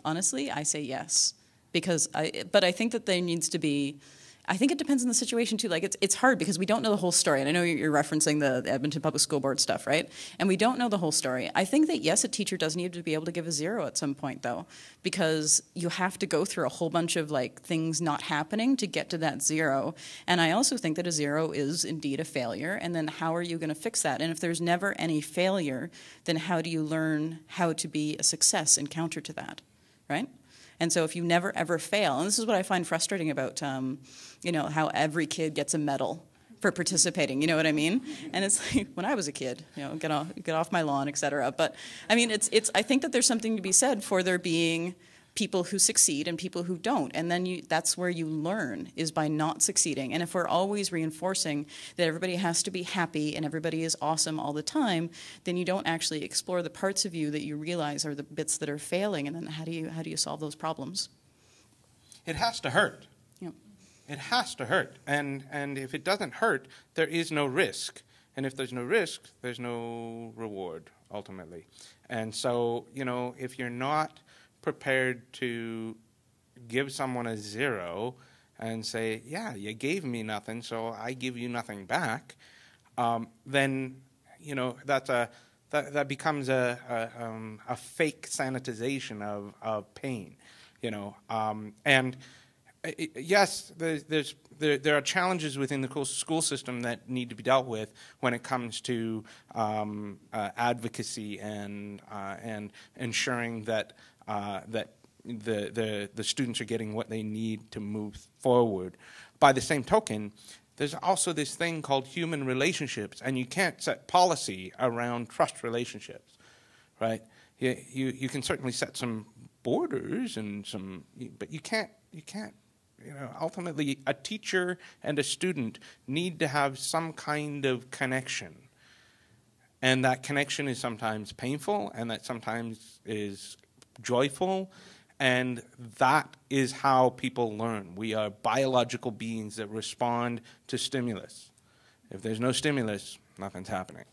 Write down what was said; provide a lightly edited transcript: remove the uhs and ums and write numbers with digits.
Honestly, I say yes, because but I think that there needs to be, I think it depends on the situation too. Like it's hard because we don't know the whole story. And I know you're referencing the Edmonton Public School Board stuff, right? And we don't know the whole story. I think that yes, a teacher does need to be able to give a 0 at some point though, because you have to go through a whole bunch of like things not happening to get to that 0. And I also think that a 0 is indeed a failure. And then how are you going to fix that? And if there's never any failure, then how do you learn how to be a success and counter to that, right? And so if you never ever fail, and this is what I find frustrating about, you know, how every kid gets a medal for participating, you know what I mean? And it's like, when I was a kid, you know, get off my lawn, et cetera. But I mean, I think that there's something to be said for there being people who succeed and people who don't. And then that's where you learn, is by not succeeding. And if we're always reinforcing that everybody has to be happy and everybody is awesome all the time, then you don't actually explore the parts of you that you realize are the bits that are failing. And then how do you solve those problems? It has to hurt. Yeah. It has to hurt. And if it doesn't hurt, there is no risk. And if there's no risk, there's no reward, ultimately. And so, you know, if you're not prepared to give someone a 0 and say, yeah, you gave me nothing, so I give you nothing back, then, you know, that becomes a fake sanitization of pain, you know. And yes, there are challenges within the school system that need to be dealt with when it comes to advocacy and ensuring that the students are getting what they need to move forward. By the same token, there's also this thing called human relationships, and you can't set policy around trust relationships, right? You can certainly set some borders and but you can't. You know, ultimately, a teacher and a student need to have some kind of connection. And that connection is sometimes painful, and that sometimes is joyful, and that is how people learn. We are biological beings that respond to stimulus. If there's no stimulus, nothing's happening.